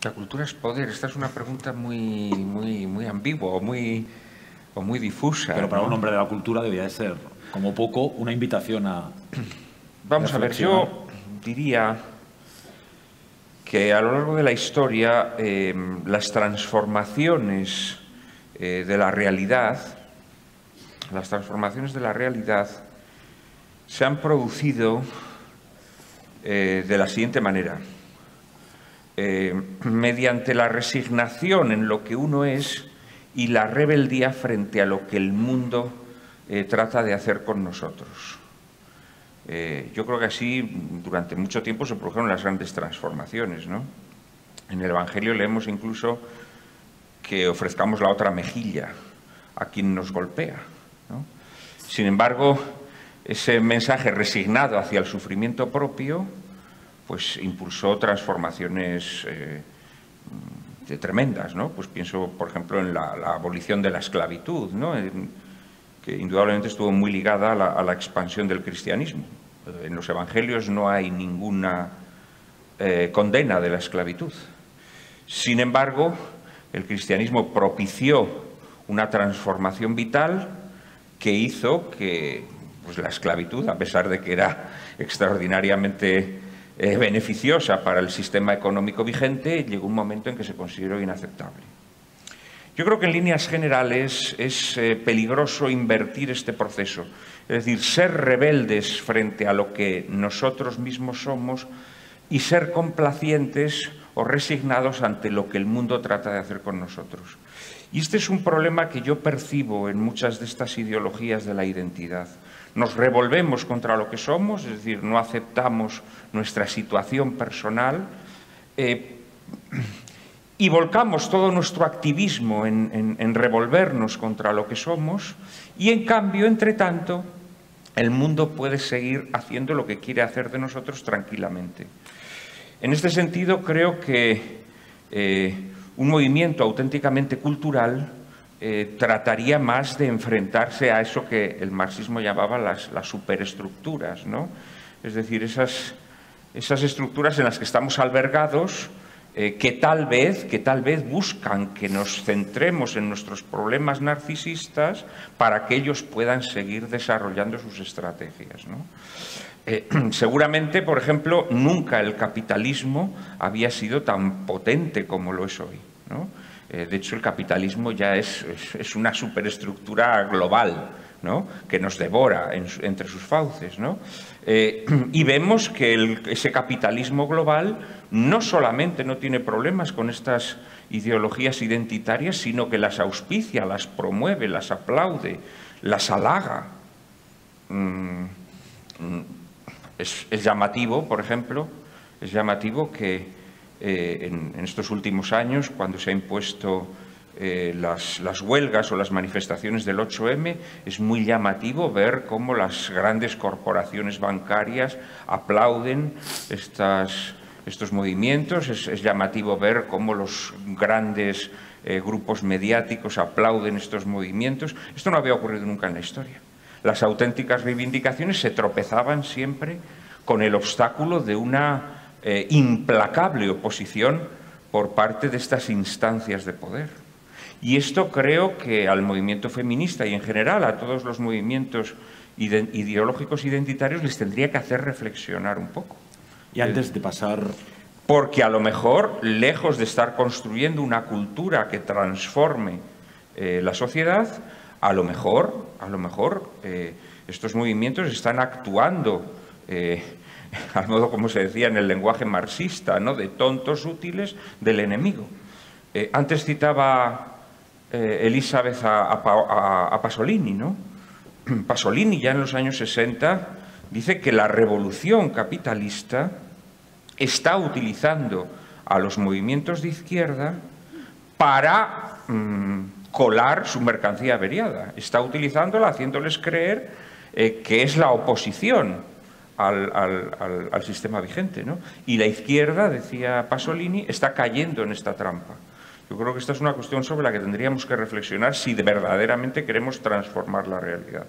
La cultura es poder. Esta es una pregunta muy ambigua o muy difusa, Pero para ¿no? un hombre de la cultura debía de ser, como poco, una invitación a Vamos a ver, reflexionar. yo diría que a lo largo de la historia las transformaciones de la realidad, se han producido de la siguiente manera. Mediante la resignación en lo que uno es y la rebeldía frente a lo que el mundo trata de hacer con nosotros. Yo creo que así durante mucho tiempo se produjeron las grandes transformaciones, ¿no? En el Evangelio leemos incluso que ofrezcamos la otra mejilla a quien nos golpea, ¿no? Sin embargo, ese mensaje resignado hacia el sufrimiento propio pues impulsó transformaciones tremendas, ¿no? Pues pienso, por ejemplo, en la abolición de la esclavitud, ¿no? Que indudablemente estuvo muy ligada a la expansión del cristianismo. En los evangelios no hay ninguna condena de la esclavitud. Sin embargo, el cristianismo propició una transformación vital que hizo que pues, la esclavitud, a pesar de que era extraordinariamente beneficiosa para el sistema económico vigente, llegó un momento en que se consideró inaceptable. Yo creo que en líneas generales es peligroso invertir este proceso, es decir, ser rebeldes frente a lo que nosotros mismos somos y ser complacientes o resignados ante lo que el mundo trata de hacer con nosotros. Y este es un problema que yo percibo en muchas de estas ideologías de la identidad. Nos revolvemos contra lo que somos, es decir, no aceptamos nuestra situación personal y volcamos todo nuestro activismo en revolvernos contra lo que somos y, en cambio, entre tanto, el mundo puede seguir haciendo lo que quiere hacer de nosotros tranquilamente. En este sentido, creo que un movimiento auténticamente cultural trataría más de enfrentarse a eso que el marxismo llamaba las superestructuras, ¿no? Es decir, esas estructuras en las que estamos albergados, que tal vez buscan que nos centremos en nuestros problemas narcisistas para que ellos puedan seguir desarrollando sus estrategias, ¿no? Seguramente, por ejemplo, nunca el capitalismo había sido tan potente como lo es hoy, ¿no? De hecho, el capitalismo ya es una superestructura global, ¿no? Que nos devora entre sus fauces, ¿no? Y vemos que ese capitalismo global no solamente no tiene problemas con estas ideologías identitarias, sino que las auspicia, las promueve, las aplaude, las halaga. Es llamativo, por ejemplo, es llamativo que en estos últimos años, cuando se han impuesto las huelgas o las manifestaciones del 8M, es muy llamativo ver cómo las grandes corporaciones bancarias aplauden estos movimientos, es llamativo ver cómo los grandes grupos mediáticos aplauden estos movimientos. Esto no había ocurrido nunca en la historia. Las auténticas reivindicaciones se tropezaban siempre con el obstáculo de una implacable oposición por parte de estas instancias de poder. Y esto creo que al movimiento feminista y en general a todos los movimientos ideológicos identitarios les tendría que hacer reflexionar un poco. Y antes de pasar... Porque a lo mejor, lejos de estar construyendo una cultura que transforme la sociedad, a lo mejor estos movimientos están actuando al modo, como se decía en el lenguaje marxista, ¿no? De tontos útiles del enemigo. Antes citaba Elizabeth a Pasolini, ¿no? Pasolini ya en los años 60 dice que la revolución capitalista está utilizando a los movimientos de izquierda para colar su mercancía averiada. Está utilizándola haciéndoles creer que es la oposición al sistema vigente, ¿no? Y la izquierda, decía Pasolini, está cayendo en esta trampa. Yo creo que esta es una cuestión sobre la que tendríamos que reflexionar si verdaderamente queremos transformar la realidad.